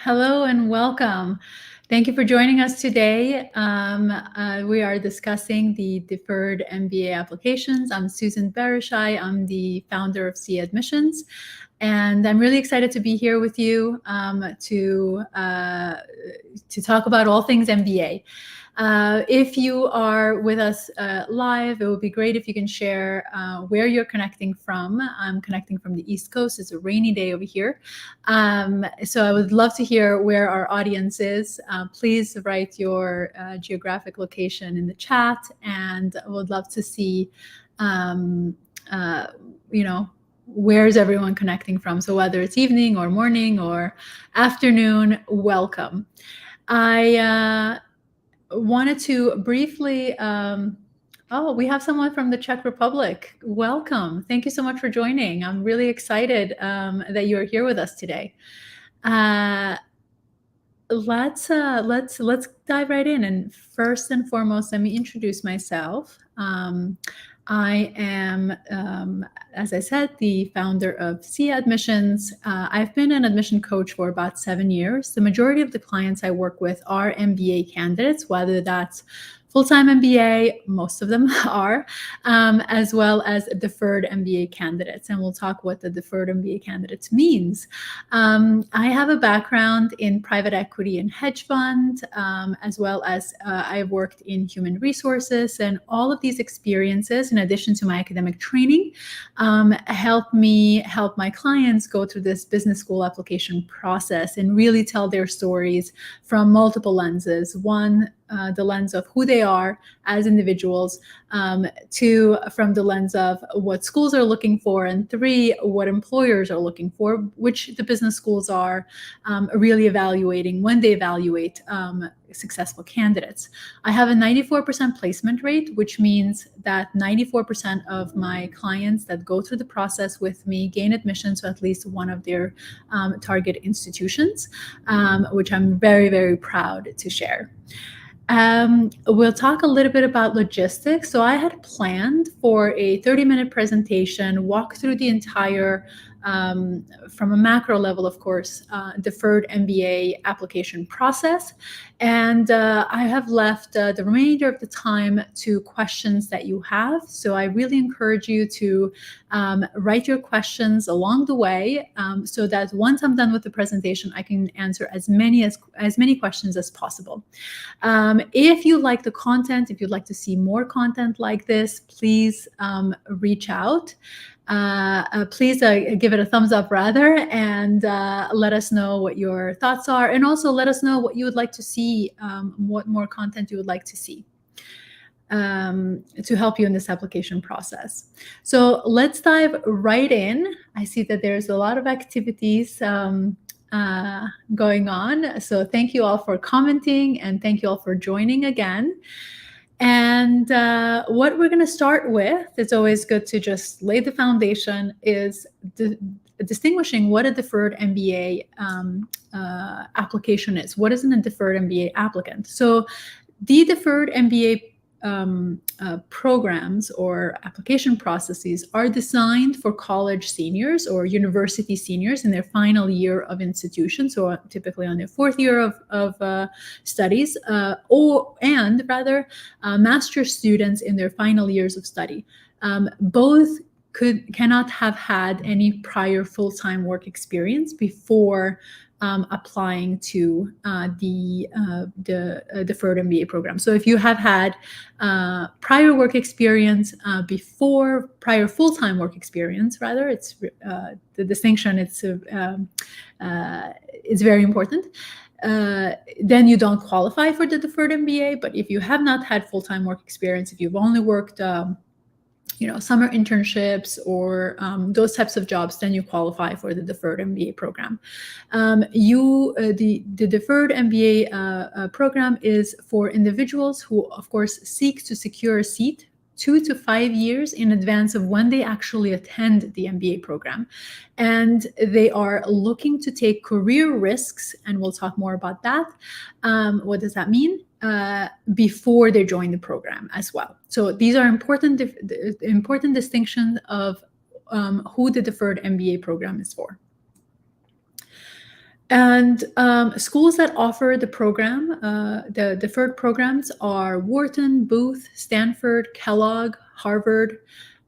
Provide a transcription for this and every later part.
Hello and welcome. Thank you for joining us today. We are discussing the deferred MBA applications. I'm Susan Berishai. I'm the founder of C Admissions, and I'm really excited to be here with you to talk about all things MBA. If you are with us live, it would be great if you can share where you're connecting from. I'm connecting from the East Coast. It's a rainy day over here. So I would love to hear where our audience is. Please write your geographic location in the chat, and I would love to see, where is everyone connecting from? So whether it's evening or morning or afternoon, welcome. I wanted to briefly, we have someone from the Czech Republic. Welcome. Thank you so much for joining. I'm really excited that you're here with us today. Let's dive right in. And first and foremost, let me introduce myself. I am, as I said, the founder of C Admissions. I've been an admission coach for about 7 years. The majority of the clients I work with are MBA candidates, whether that's full-time MBA, most of them are, as well as deferred MBA candidates. And we'll talk what the deferred MBA candidates means. I have a background in private equity and hedge fund, as well as I've worked in human resources, and all of these experiences, in addition to my academic training, help me help my clients go through this business school application process and really tell their stories from multiple lenses. One, the lens of who they are as individuals, two, from the lens of what schools are looking for, and three, what employers are looking for, which the business schools are really evaluating when they evaluate successful candidates. I have a 94% placement rate, which means that 94% of my clients that go through the process with me gain admission to at least one of their target institutions, which I'm very, very proud to share. We'll talk a little bit about logistics. So I had planned for a 30-minute presentation, walk through the entire, from a macro level, of course, deferred MBA application process. And I have left the remainder of the time to questions that you have. So I really encourage you to write your questions along the way, so that once I'm done with the presentation, I can answer as many questions as possible. If you like the content, if you'd like to see more content like this, please reach out. Please give it a thumbs up rather, and let us know what your thoughts are, and also let us know what you would like to see, what more content you would like to see to help you in this application process. So let's dive right in. I see that there's a lot of activities going on. So thank you all for commenting, and thank you all for joining again. And what we're going to start with, it's always good to just lay the foundation, is distinguishing what a deferred MBA application is. What is a deferred MBA applicant? So the deferred MBA programs or application processes are designed for college seniors or university seniors in their final year of institution, so typically on their fourth year of studies, and master's students in their final years of study. Both cannot have had any prior full-time work experience before applying to the deferred MBA program. So if you have had prior work experience before prior full-time work experience, rather, it's the distinction. It's very important. Then you don't qualify for the deferred MBA. But if you have not had full-time work experience, if you've only worked summer internships or those types of jobs, then you qualify for the deferred MBA program. The deferred MBA program is for individuals who, of course, seek to secure a seat 2 to 5 years in advance of when they actually attend the MBA program. And they are looking to take career risks, and we'll talk more about that. What does that mean? Before they join the program as well. So these are important distinctions of who the Deferred MBA program is for. And schools that offer the program, the deferred programs are Wharton, Booth, Stanford, Kellogg, Harvard,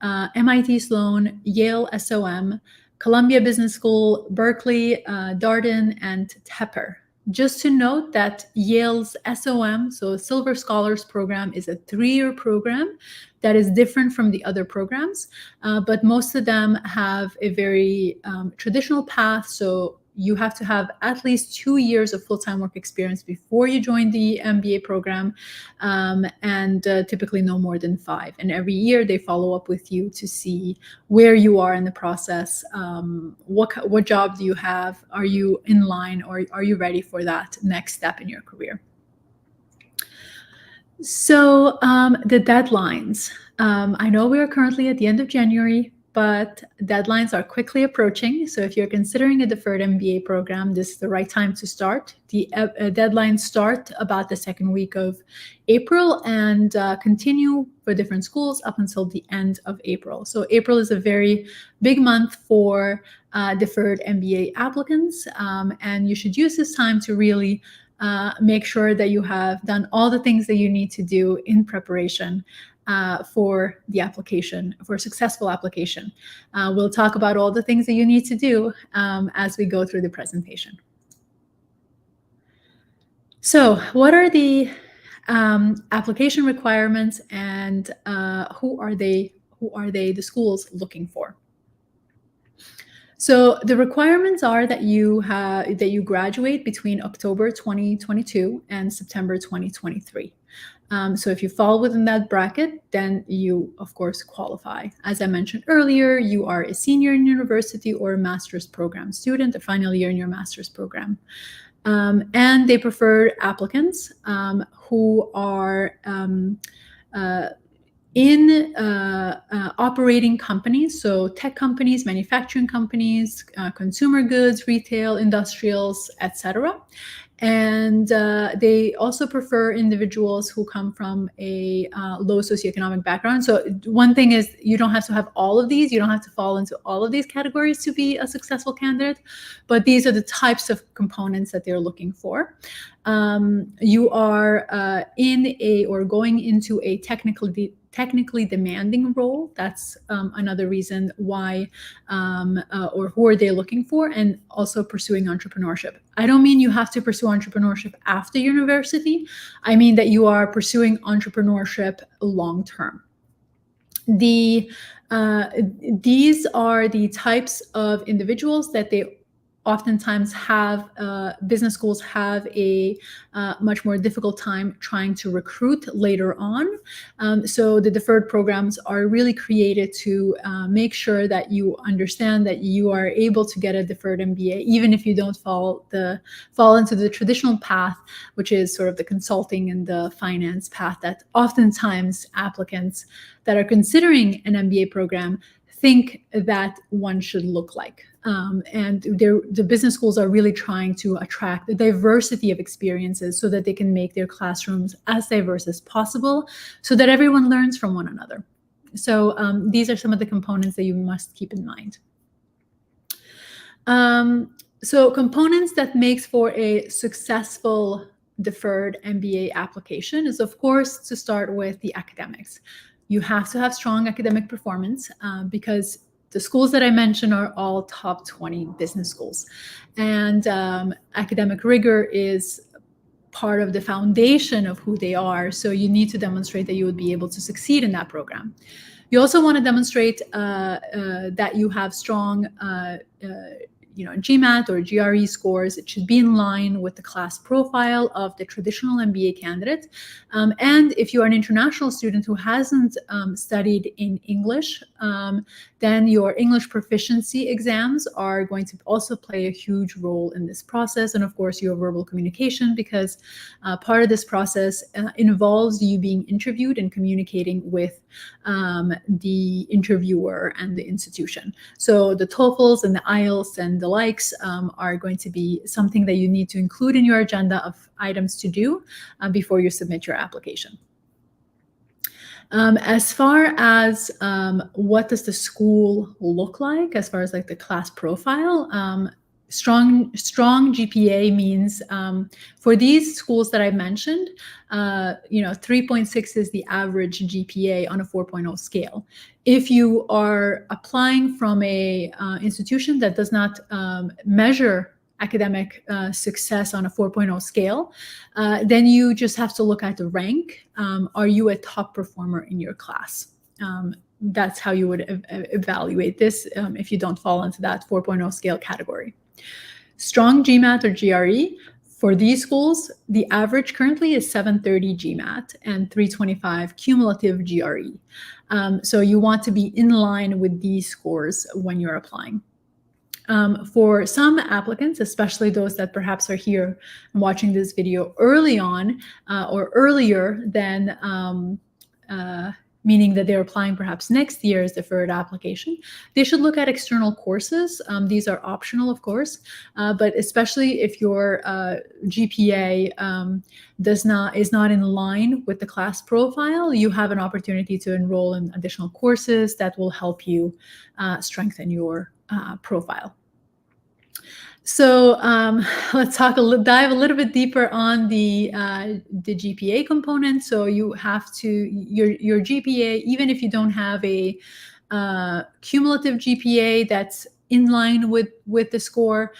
MIT Sloan, Yale SOM, Columbia Business School, Berkeley, Darden, and Tepper. Just to note that Yale's SOM, so Silver Scholars Program, is a 3-year program that is different from the other programs, but most of them have a very traditional path. So you have to have at least 2 years of full-time work experience before you join the MBA program, and typically no more than 5. And every year they follow up with you to see where you are in the process. What job do you have? Are you in line, or are you ready for that next step in your career? So the deadlines. I know we are currently at the end of January, but deadlines are quickly approaching. So if you're considering a deferred MBA program, this is the right time to start. The deadlines start about the second week of April and continue for different schools up until the end of April. So April is a very big month for deferred MBA applicants, and you should use this time to really make sure that you have done all the things that you need to do in preparation for the application, for a successful application. We'll talk about all the things that you need to do as we go through the presentation. So what are the application requirements, and who are the schools looking for? So the requirements are that you graduate between October 2022 and September 2023. So if you fall within that bracket, then you, of course, qualify. As I mentioned earlier, you are a senior in university or a master's program student, a final year in your master's program. And they prefer applicants who are in operating companies, so tech companies, manufacturing companies, consumer goods, retail, industrials, etc. And they also prefer individuals who come from a low socioeconomic background. So one thing is, you don't have to have all of these. You don't have to fall into all of these categories to be a successful candidate, but these are the types of components that they're looking for. You are going into a technically demanding role. That's another reason why, or who are they looking for, and also pursuing entrepreneurship. I don't mean you have to pursue entrepreneurship after university. I mean that you are pursuing entrepreneurship long term. These are the types of individuals that they oftentimes have, business schools have a much more difficult time trying to recruit later on. So the deferred programs are really created to make sure that you understand that you are able to get a deferred MBA, even if you don't fall into the traditional path, which is sort of the consulting and the finance path that oftentimes applicants that are considering an MBA program think that one should look like. And the business schools are really trying to attract the diversity of experiences so that they can make their classrooms as diverse as possible so that everyone learns from one another. So these are some of the components that you must keep in mind. So components that makes for a successful deferred MBA application is, of course, to start with the academics. You have to have strong academic performance because the schools that I mentioned are all top 20 business schools. And academic rigor is part of the foundation of who they are. So you need to demonstrate that you would be able to succeed in that program. You also want to demonstrate that you have strong GMAT or GRE scores. It should be in line with the class profile of the traditional MBA candidate. And if you are an international student who hasn't studied in English, then your English proficiency exams are going to also play a huge role in this process. And of course, your verbal communication, because part of this process involves you being interviewed and communicating with the interviewer and the institution. So the TOEFLs and the IELTS and the likes are going to be something that you need to include in your agenda of items to do before you submit your application. As far as what does the school look like, as far as like the class profile, strong GPA means for these schools that I mentioned, 3.6 is the average GPA on a 4.0 scale. If you are applying from a institution that does not measure academic success on a 4.0 scale, then you just have to look at the rank. Are you a top performer in your class? That's how you would evaluate this if you don't fall into that 4.0 scale category. Strong GMAT or GRE, for these schools, the average currently is 730 GMAT and 325 cumulative GRE. So you want to be in line with these scores when you're applying. For some applicants, especially those that perhaps are here and watching this video early on or earlier than meaning that they're applying perhaps next year's deferred application, they should look at external courses. These are optional, of course, but especially if your GPA is not in line with the class profile, you have an opportunity to enroll in additional courses that will help you strengthen your profile. So let's dive a little bit deeper on the GPA component. So you have to your GPA, even if you don't have a cumulative GPA that's in line with the score,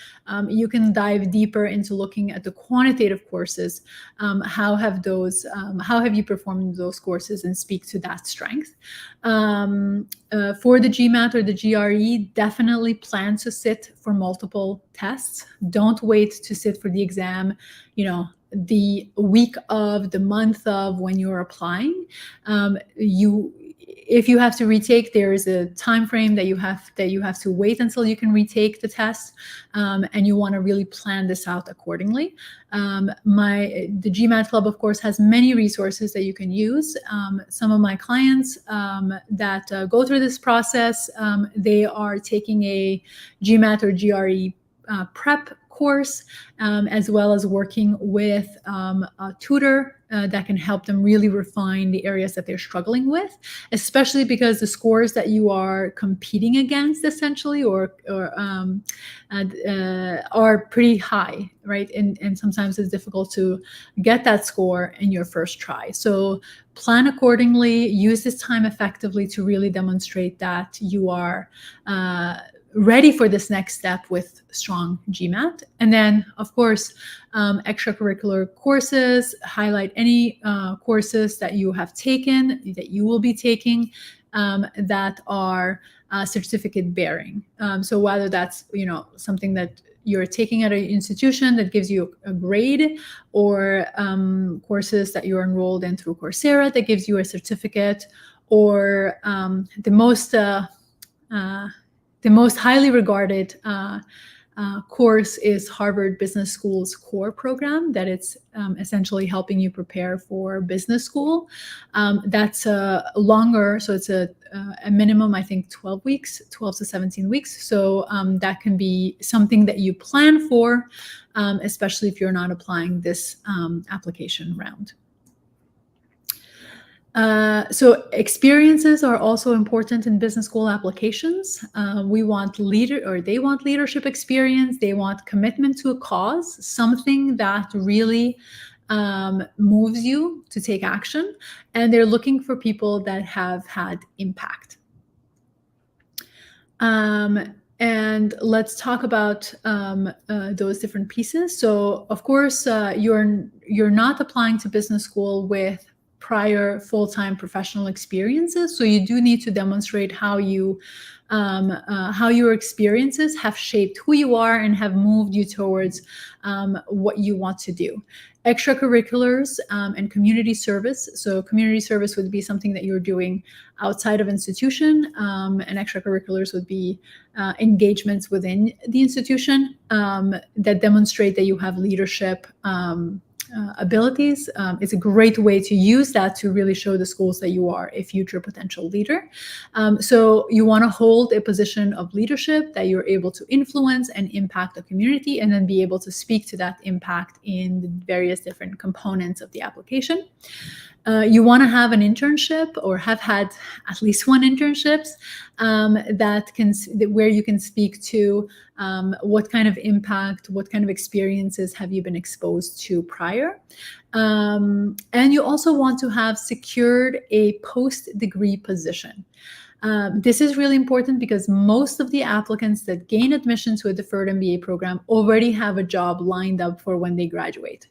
you can dive deeper into looking at the quantitative courses. How have you performed in those courses, and speak to that strength. For the GMAT or the GRE, definitely plan to sit for multiple tests. Don't wait to sit for the exam, the week of, the month of when you're applying. If you have to retake, there is a time frame that you have to wait until you can retake the test, and you want to really plan this out accordingly. The GMAT Club, of course, has many resources that you can use. Some of my clients that go through this process, they are taking a GMAT or GRE prep course, as well as working with a tutor that can help them really refine the areas that they're struggling with, especially because the scores that you are competing against essentially are pretty high, right? And sometimes it's difficult to get that score in your first try. So plan accordingly, use this time effectively to really demonstrate that you are ready for this next step with strong GMAT. And then, of course, extracurricular courses, highlight any courses that you have taken, that you will be taking, that are certificate bearing. So whether that's, something that you're taking at an institution that gives you a grade, or courses that you're enrolled in through Coursera that gives you a certificate, or the most highly regarded course is Harvard Business School's core program, that it's essentially helping you prepare for business school. That's longer, so it's a minimum, I think, 12 to 17 weeks. So that can be something that you plan for, especially if you're not applying this application round. So experiences are also important in business school applications. They want leadership experience. They want commitment to a cause, something that really moves you to take action. And they're looking for people that have had impact. And let's talk about those different pieces. So, of course, you're not applying to business school with prior full-time professional experiences, so you do need to demonstrate how your experiences have shaped who you are and have moved you towards what you want to do. Extracurriculars and community service. So community service would be something that you're doing outside of institution, and extracurriculars would be engagements within the institution that demonstrate that you have leadership abilities. It's a great way to use that to really show the schools that you are a future potential leader. So you want to hold a position of leadership that you're able to influence and impact the community, and then be able to speak to that impact in the various different components of the application. You want to have an internship or have had at least one internships where you can speak to what kind of impact, what kind of experiences have you been exposed to prior. And you also want to have secured a post-degree position. This is really important because most of the applicants that gain admission to a deferred MBA program already have a job lined up for when they graduate.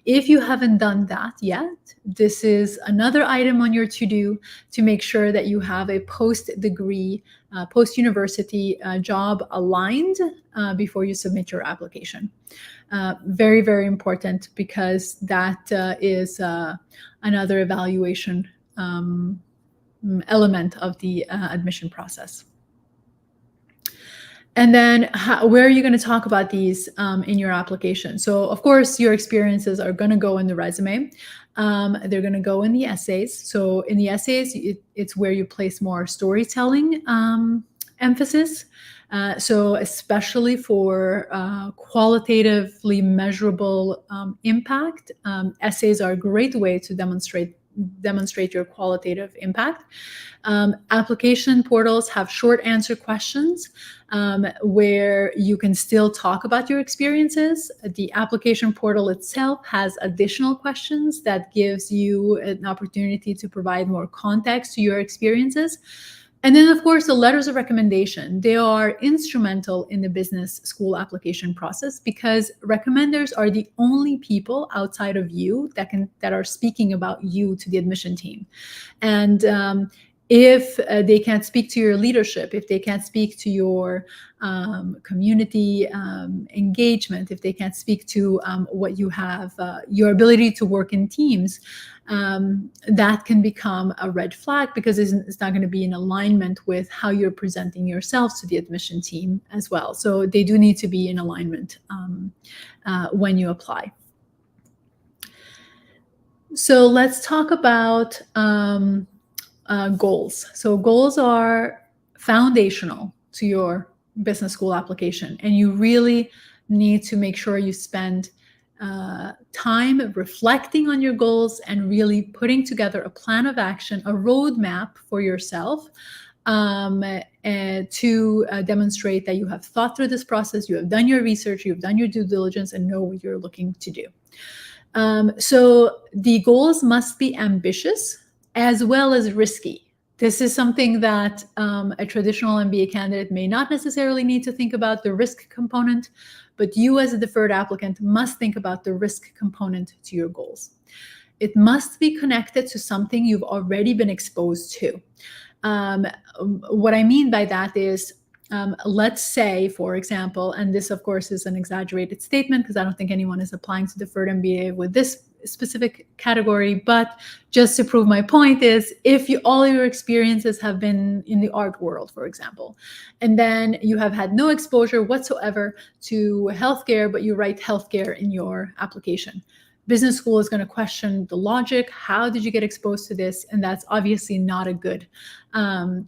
If you haven't done that yet, this is another item on your to-do to make sure that you have a post-degree, post-university job aligned before you submit your application. Very, very important because that is another evaluation element of the admission process. And then where are you going to talk about these in your application? So of course, your experiences are going to go in the resume. They're going to go in the essays. So in the essays, it's where you place more storytelling emphasis. So especially for qualitatively measurable impact, essays are a great way to demonstrate your qualitative impact. Application portals have short answer questions where you can still talk about your experiences. The application portal itself has additional questions that gives you an opportunity to provide more context to your experiences. And then, of course, the letters of recommendation. They are instrumental in the business school application process because recommenders are the only people outside of you that are speaking about you to the admission team. And if they can't speak to your leadership, if they can't speak to your community engagement, if they can't speak to what you have, your ability to work in teams, that can become a red flag because it's not going to be in alignment with how you're presenting yourselves to the admission team as well. So they do need to be in alignment when you apply. So let's talk about goals. So goals are foundational to your business school application, and you really need to make sure you spend time reflecting on your goals and really putting together a plan of action, a roadmap for yourself to demonstrate that you have thought through this process, you have done your research, you've done your due diligence, and know what you're looking to do. So the goals must be ambitious as well as risky. This is something that a traditional MBA candidate may not necessarily need to think about, the risk component, but you as a deferred applicant must think about the risk component to your goals. It must be connected to something you've already been exposed to. What I mean by that is, let's say, for example, and this of course is an exaggerated statement because I don't think anyone is applying to deferred MBA with this specific category, but just to prove my point is if all your experiences have been in the art world, for example, and then you have had no exposure whatsoever to healthcare, but you write healthcare in your application. Business school is going to question the logic. How did you get exposed to this? And that's obviously not a good goal.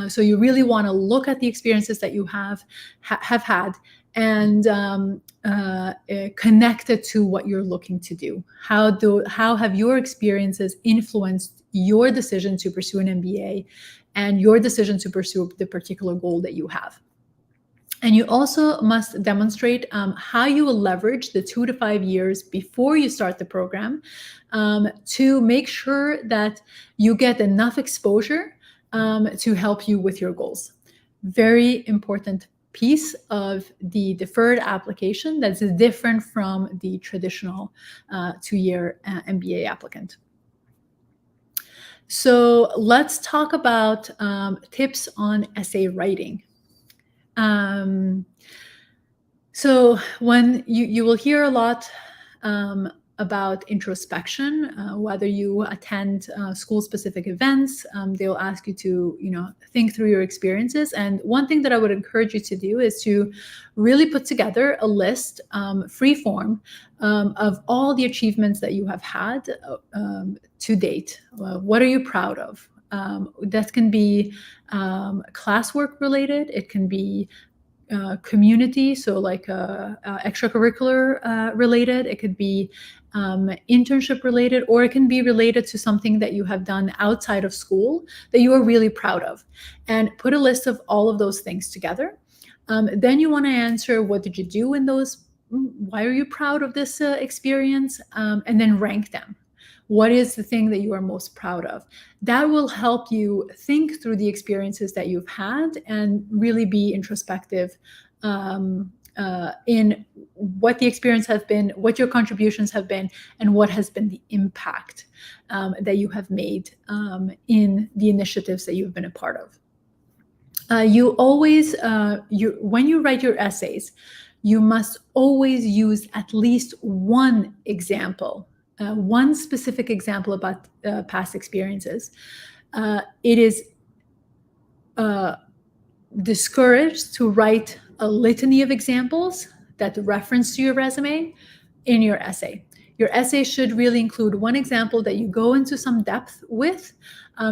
So you really want to look at the experiences that you have had and connect it to what you're looking to do. How have your experiences influenced your decision to pursue an MBA and your decision to pursue the particular goal that you have? And you also must demonstrate how you will leverage the 2 to 5 years before you start the program to make sure that you get enough exposure to help you with your goals. Very important piece of the deferred application that's different from the traditional 2-year MBA applicant. So let's talk about tips on essay writing. So when you will hear a lot about introspection, whether you attend school-specific events, they'll ask you to, think through your experiences. And one thing that I would encourage you to do is to really put together a list, free form, of all the achievements that you have had to date. What are you proud of? That can be classwork related. It can be community, so like extracurricular related. It could be internship related, or it can be related to something that you have done outside of school that you are really proud of. And put a list of all of those things together. Then you want to answer, what did you do in those? Why are you proud of this experience? And then rank them. What is the thing that you are most proud of? That will help you think through the experiences that you've had and really be introspective in what the experience has been, what your contributions have been, and what has been the impact that you have made in the initiatives that you've been a part of. You always, when you write your essays, you must always use at least one example, one specific example about past experiences. It is discouraged to write a litany of examples that reference to your resume in your essay. Your essay should really include one example that you go into some depth with.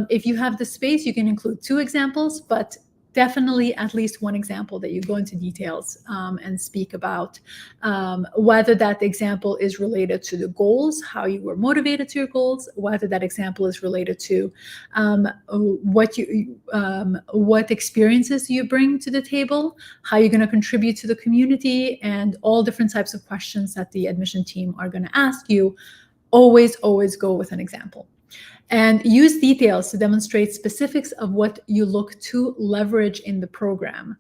If you have the space, you can include 2 examples, but definitely at least one example that you go into details and speak about whether that example is related to the goals, how you were motivated to your goals, whether that example is related to what experiences you bring to the table, how you're going to contribute to the community, and all different types of questions that the admission team are going to ask you. Always go with an example. And use details to demonstrate specifics of what you look to leverage in the program.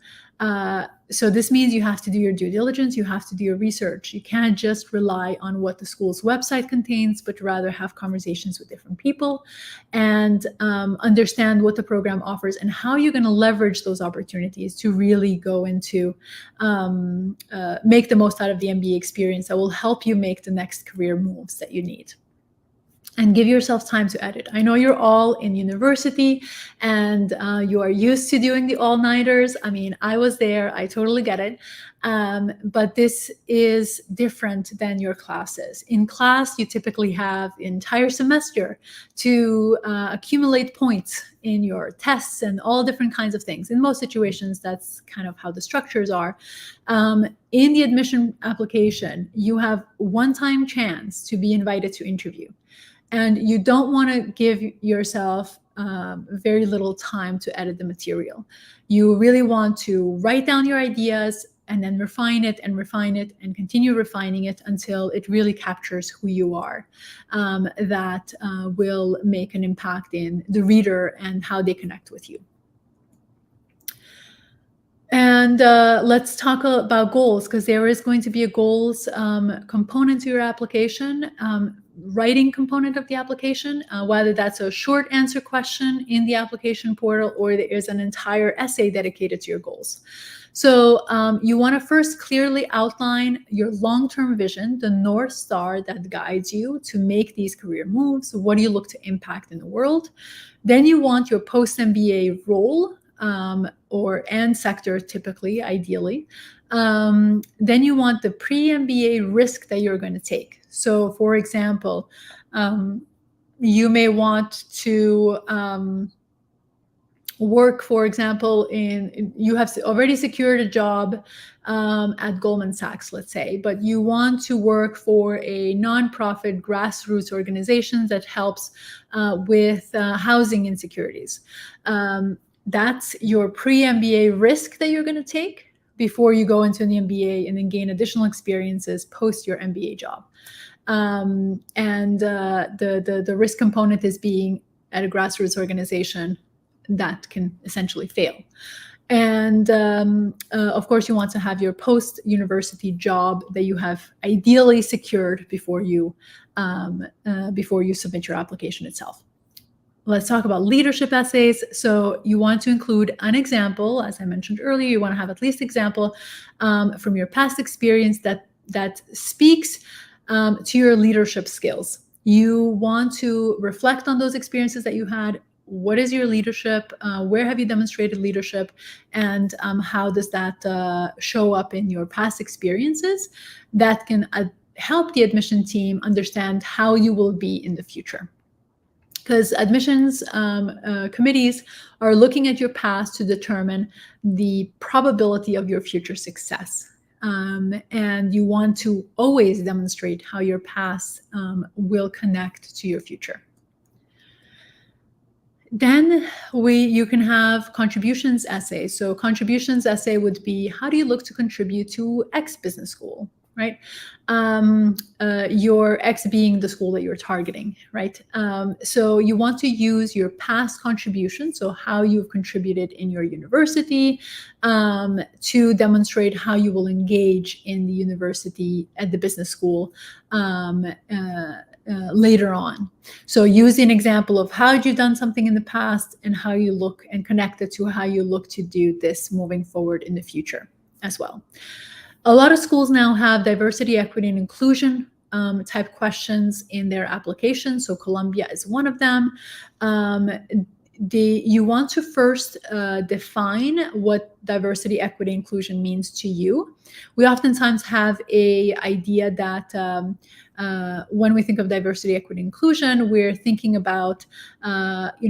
So this means you have to do your due diligence, you have to do your research. You can't just rely on what the school's website contains, but rather have conversations with different people and understand what the program offers and how you're going to leverage those opportunities to really go into, make the most out of the MBA experience that will help you make the next career moves that you need. And give yourself time to edit. I know you're all in university and you are used to doing the all-nighters. I mean, I was there, I totally get it. But this is different than your classes. In class, you typically have the entire semester to accumulate points in your tests and all different kinds of things. In most situations, that's kind of how the structures are. In the admission application, you have one-time chance to be invited to interview. And you don't want to give yourself very little time to edit the material. You really want to write down your ideas and then refine it and continue refining it until it really captures who you are. That will make an impact in the reader and how they connect with you. And let's talk about goals, because there is going to be a goals component to your application, writing component of the application, whether that's a short answer question in the application portal or there is an entire essay dedicated to your goals. So you want to first clearly outline your long-term vision, the North Star that guides you to make these career moves. What do you look to impact in the world? Then you want your post-MBA role, and sector, typically, ideally. Then you want the pre-MBA risk that you're going to take. So, for example, you may want to work, for example, you have already secured a job at Goldman Sachs, let's say, but you want to work for a nonprofit grassroots organization that helps with housing insecurities. That's your pre-MBA risk that you're going to take before you go into an MBA and then gain additional experiences post your MBA job. The risk component is being at a grassroots organization that can essentially fail. And of course, you want to have your post-university job that you have ideally secured before you submit your application itself. Let's talk about leadership essays. So you want to include an example, as I mentioned earlier. You want to have at least example from your past experience that speaks to your leadership skills. You want to reflect on those experiences that you had. What is your leadership? Where have you demonstrated leadership? And how does that show up in your past experiences that can help the admission team understand how you will be in the future? because admissions committees are looking at your past to determine the probability of your future success. And you want to always demonstrate how your past will connect to your future. Then you can have contributions essay. So contributions essay would be, how do you look to contribute to X business school, right? Your X being the school that you're targeting, right? So you want to use your past contribution, so how you've contributed in your university, to demonstrate how you will engage in the university at the business school later on. So use an example of how you've done something in the past and how you look, and connect it to how you look to do this moving forward in the future as well. A lot of schools now have diversity, equity, and inclusion type questions in their application. So Columbia is one of them. You want to first define what diversity, equity, inclusion means to you. We oftentimes have an idea that when we think of diversity, equity, inclusion, we're thinking about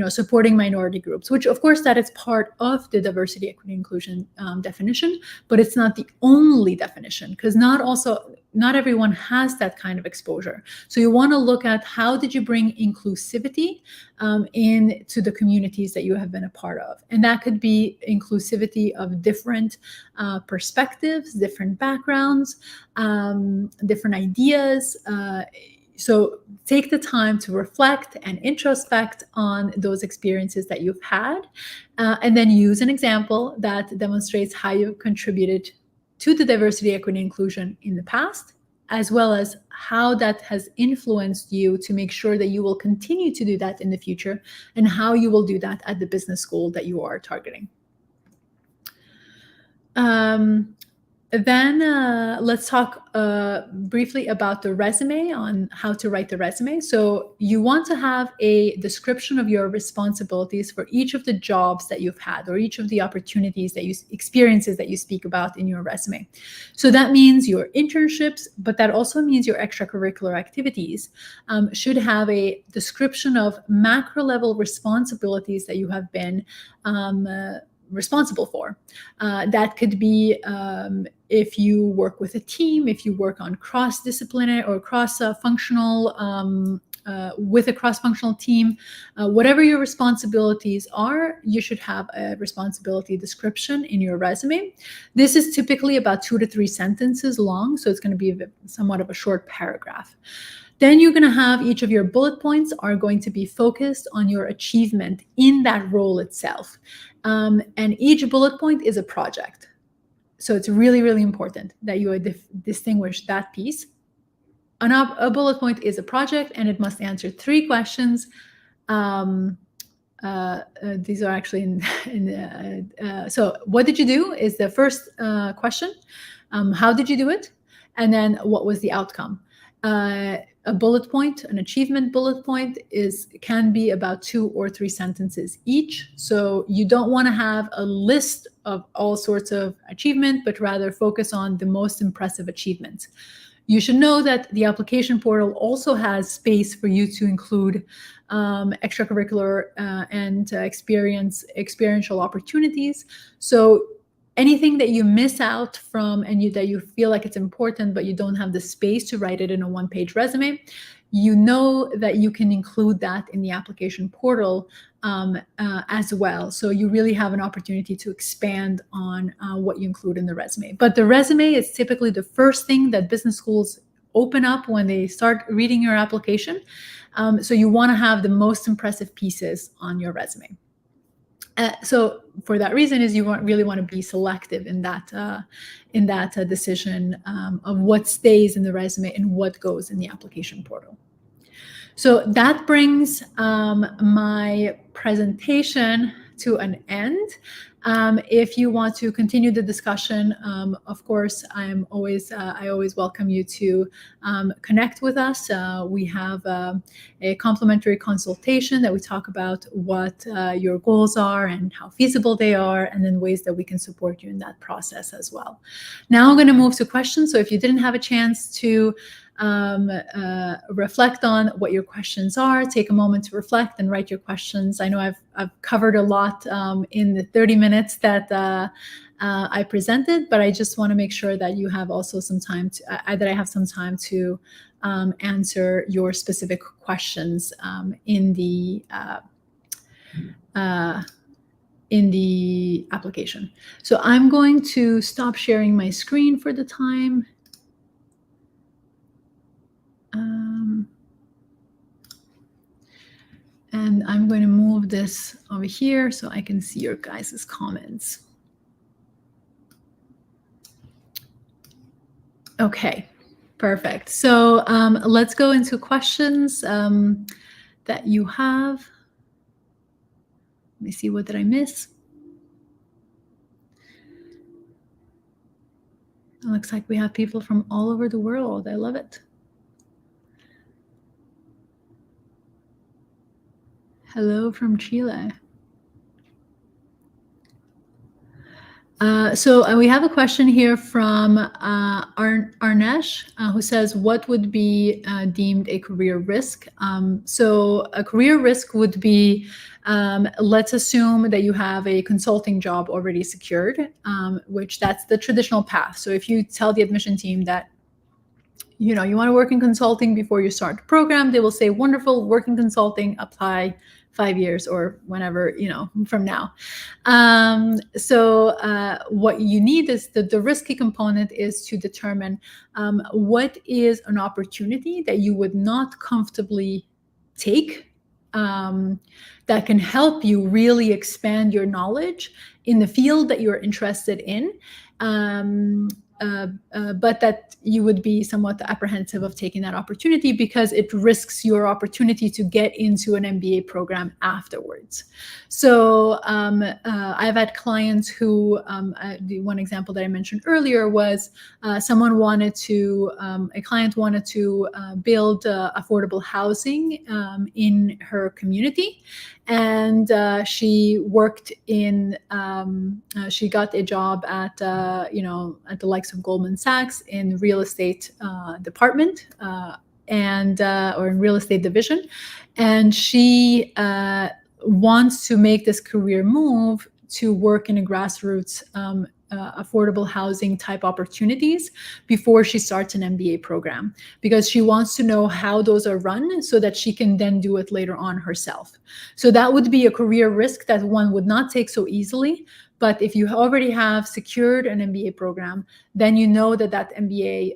supporting minority groups, which of course that is part of the diversity, equity, inclusion definition, but it's not the only definition, because not everyone has that kind of exposure. So you want to look at, how did you bring inclusivity into the communities that you have been a part of? And that could be inclusivity of different perspectives, different backgrounds, different ideas. So take the time to reflect and introspect on those experiences that you've had, and then use an example that demonstrates how you've contributed to the diversity, equity, inclusion in the past, as well as how that has influenced you to make sure that you will continue to do that in the future, and how you will do that at the business school that you are targeting. Then let's talk briefly about the resume, on how to write the resume. So you want to have a description of your responsibilities for each of the jobs that you've had, or each of the opportunities that experiences that you speak about in your resume. So that means your internships, but that also means your extracurricular activities should have a description of macro level responsibilities that you have been responsible for. That could be if you work with a team, if you work on cross-disciplinary or cross-functional with a cross-functional team, whatever your responsibilities are, you should have a responsibility description in your resume. This is typically about 2 to 3 sentences long, so it's going to be somewhat of a short paragraph. Then you're going to have, each of your bullet points are going to be focused on your achievement in that role itself. And each bullet point is a project. So it's really, really important that you distinguish that piece. A bullet point is a project, and it must answer 3 questions. These are actually so what did you do is the first question. How did you do it? And then what was the outcome? A bullet point, an achievement bullet point, can be about 2 or 3 sentences each. So you don't want to have a list of all sorts of achievement, but rather focus on the most impressive achievements. You should know that the application portal also has space for you to include extracurricular and experiential opportunities. So anything that you miss out from and that you feel like it's important, but you don't have the space to write it in a 1-page resume, you know that you can include that in the application portal as well. So you really have an opportunity to expand on what you include in the resume. But the resume is typically the first thing that business schools open up when they start reading your application. So you want to have the most impressive pieces on your resume. So for that reason is you really want to be selective in that decision of what stays in the resume and what goes in the application portal. So that brings my presentation to an end. If you want to continue the discussion, of course, I always welcome you to connect with us. We have a complimentary consultation that we talk about what your goals are and how feasible they are, and then ways that we can support you in that process as well. Now I'm going to move to questions. So if you didn't have a chance to reflect on what your questions are. Take a moment to reflect and write your questions. I know I've covered a lot in the 30 minutes that I presented, but I just want to make sure that you have also some time to, that I have some time to answer your specific questions in the application. So I'm going to stop sharing my screen for the time. And I'm going to move this over here so I can see your guys' comments. Okay, perfect. So let's go into questions that you have. Let me see, what did I miss? It looks like we have people from all over the world. I love it. Hello from Chile. So we have a question here from Arnesh, who says, what would be deemed a career risk? So a career risk would be, let's assume that you have a consulting job already secured, which that's the traditional path. So if you tell the admission team that you want to work in consulting before you start the program, they will say, wonderful, work in consulting, apply 5 years or whenever, from now. So what you need is the risky component is to determine what is an opportunity that you would not comfortably take, that can help you really expand your knowledge in the field that you're interested in. But that you would be somewhat apprehensive of taking that opportunity because it risks your opportunity to get into an MBA program afterwards. So I've had clients who, the one example that I mentioned earlier was a client wanted to build affordable housing in her community. And she worked in, she got a job at, at the likes of Goldman Sachs in real estate department or in real estate division. And she wants to make this career move to work in a grassroots affordable housing type opportunities before she starts an MBA program, because she wants to know how those are run so that she can then do it later on herself. So that would be a career risk that one would not take so easily. But if you already have secured an MBA program, then you know that MBA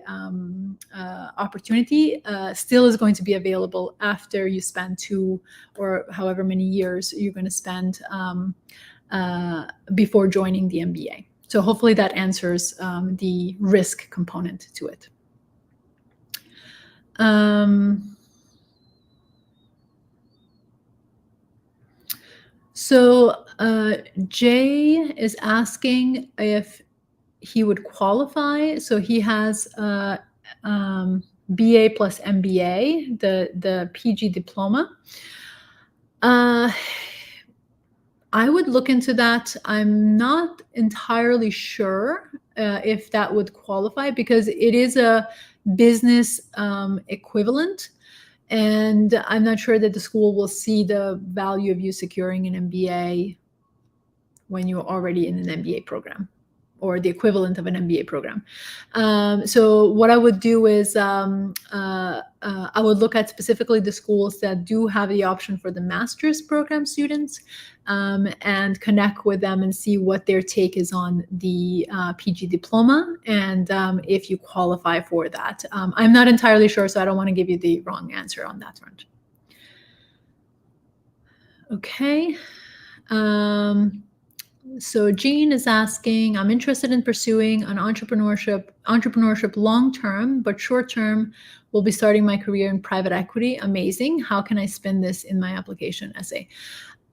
opportunity still is going to be available after you spend 2 or however many years you're going to spend before joining the MBA. So hopefully that answers the risk component to it. So Jay is asking if he would qualify. So he has BA plus MBA, the PG diploma. I would look into that. I'm not entirely sure if that would qualify, because it is a business equivalent. And I'm not sure that the school will see the value of you securing an MBA when you're already in an MBA program, or the equivalent of an MBA program. So what I would do is I would look at specifically the schools that do have the option for the master's program students, and connect with them and see what their take is on the PG diploma, and if you qualify for that. I'm not entirely sure, so I don't want to give you the wrong answer on that front. Okay. So Jean is asking, I'm interested in pursuing an entrepreneurship long-term, but short-term will be starting my career in private equity. Amazing. How can I spin this in my application essay?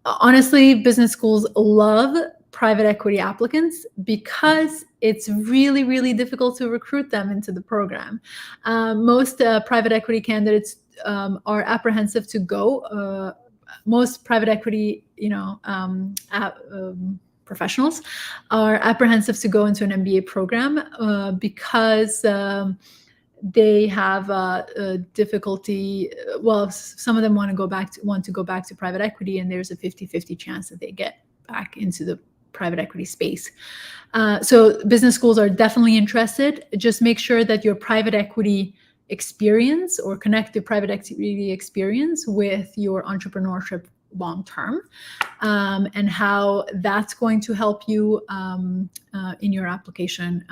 Honestly, business schools love private equity applicants because it's really, really difficult to recruit them into the program. Most private equity candidates are apprehensive to go. Most private equity, professionals are apprehensive to go into an MBA program because they have a difficulty. Well, some of them want to go back to private equity, and there's a 50-50 chance that they get back into the private equity space. So business schools are definitely interested. Just make sure that your private equity experience or connect the private equity experience with your entrepreneurship long term, and how that's going to help you in your application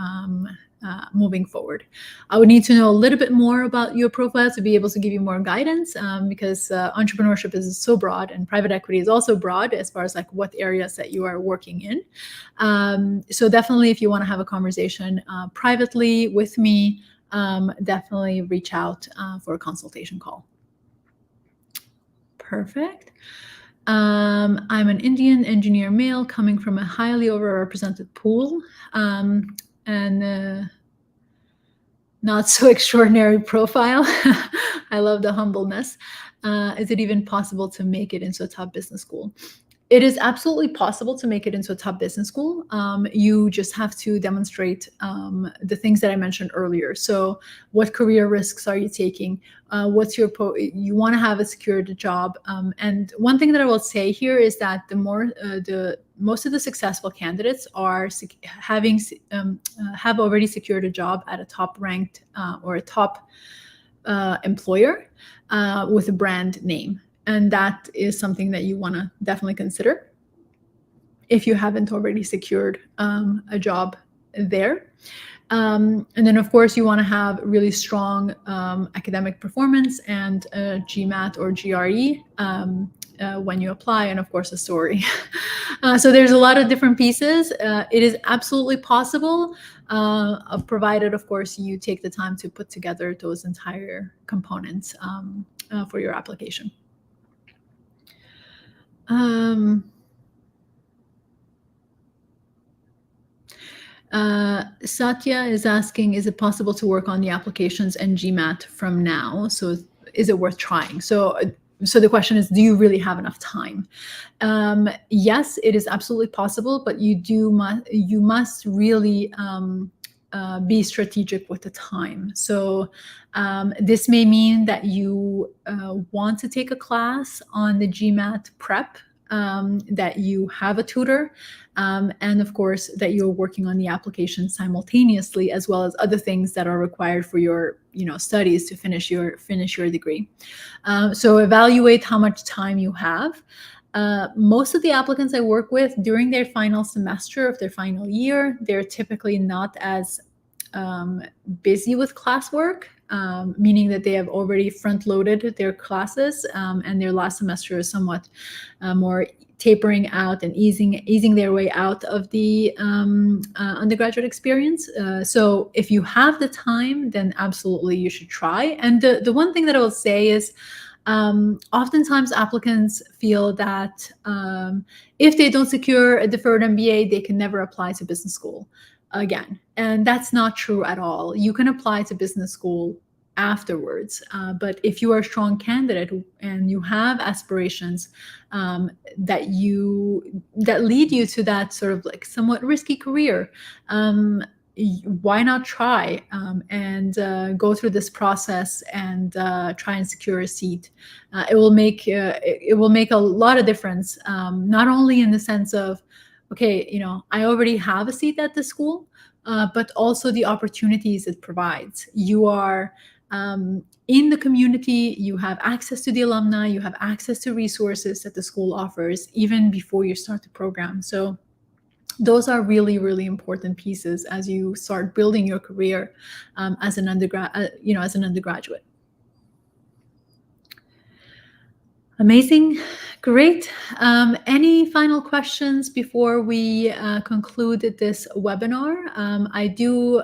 moving forward. I would need to know a little bit more about your profile to be able to give you more guidance, because entrepreneurship is so broad, and private equity is also broad as far as like what areas that you are working in. So definitely, if you want to have a conversation privately with me, definitely reach out for a consultation call. Perfect. I'm an Indian engineer male coming from a highly overrepresented pool, and not so extraordinary profile. I love the humbleness. Is it even possible to make it into a top business school? It is absolutely possible to make it into a top business school. You just have to demonstrate the things that I mentioned earlier. So what career risks are you taking? What's your you want to have a secured job. And one thing that I will say here is that most of the successful candidates are have already secured a job at a top ranked or a top employer with a brand name. And that is something that you want to definitely consider if you haven't already secured a job there. And then, of course, you want to have really strong academic performance and GMAT or GRE when you apply, and of course, a story. So there's a lot of different pieces. It is absolutely possible, provided, of course, you take the time to put together those entire components for your application. Satya is asking, is it possible to work on the applications and GMAT from now? So is it worth trying? So the question is, do you really have enough time? Yes, it is absolutely possible, but you must really be strategic with the time. So this may mean that you want to take a class on the GMAT prep, that you have a tutor, and of course that you're working on the application simultaneously, as well as other things that are required for your studies to finish your degree. So evaluate how much time you have. Most of the applicants I work with during their final semester of their final year, they're typically not as busy with classwork, meaning that they have already front-loaded their classes, and their last semester is somewhat more tapering out and easing their way out of the undergraduate experience. So if you have the time, then absolutely you should try. And the one thing that I will say is, oftentimes applicants feel that if they don't secure a deferred MBA, they can never apply to business school again. And that's not true at all. You can apply to business school afterwards. But if you are a strong candidate and you have aspirations that lead you to that sort of like somewhat risky career, why not try and go through this process and try and secure a seat? It will make a lot of difference, not only in the sense of, okay, I already have a seat at the school, but also the opportunities it provides. You are in the community, you have access to the alumni, you have access to resources that the school offers even before you start the program. So those are really, really important pieces as you start building your career as an undergraduate. Amazing. Great. Any final questions before we conclude this webinar? I do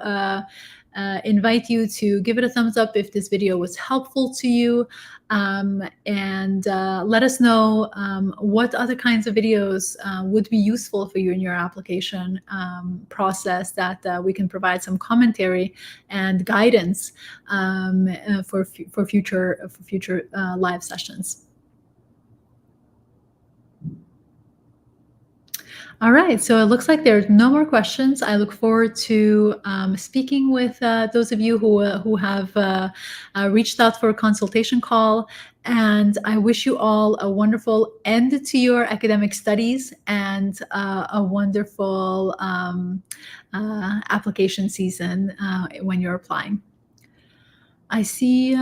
invite you to give it a thumbs up if this video was helpful to you, and let us know what other kinds of videos would be useful for you in your application process, that we can provide some commentary and guidance for future live sessions. All right, so it looks like there's no more questions. I look forward to speaking with those of you who have reached out for a consultation call. And I wish you all a wonderful end to your academic studies and a wonderful application season when you're applying. I see.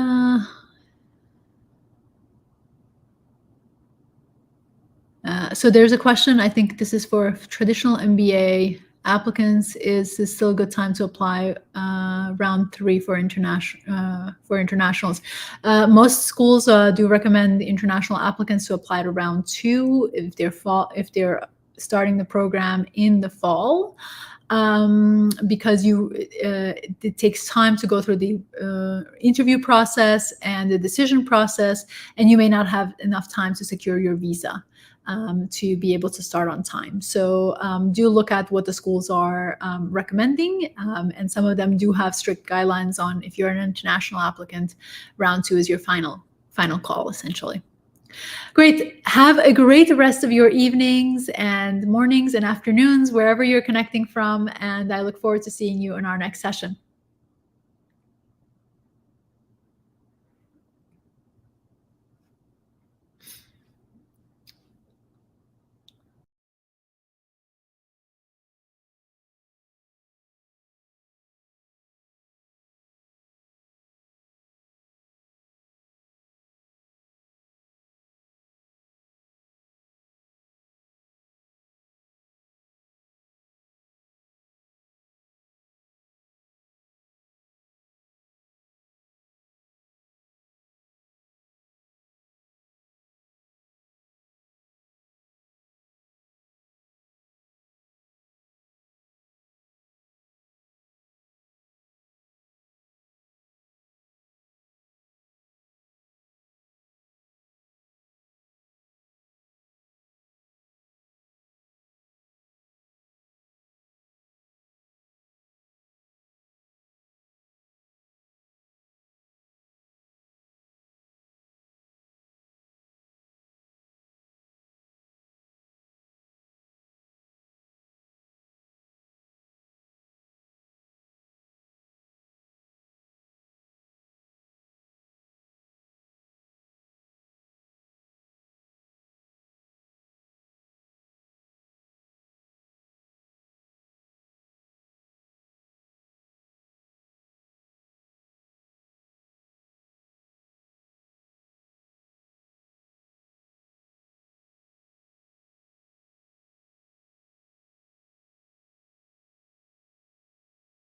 So there's a question, I think this is for traditional MBA applicants, is this still a good time to apply round 3 for internationals? Most schools do recommend international applicants to apply to round 2 if they're starting the program in the fall. Because it takes time to go through the interview process and the decision process, and you may not have enough time to secure your visa to be able to start on time. So do look at what the schools are recommending, and some of them do have strict guidelines on if you're an international applicant, round 2 is your final call, essentially. Great. Have a great rest of your evenings and mornings and afternoons, wherever you're connecting from. And I look forward to seeing you in our next session.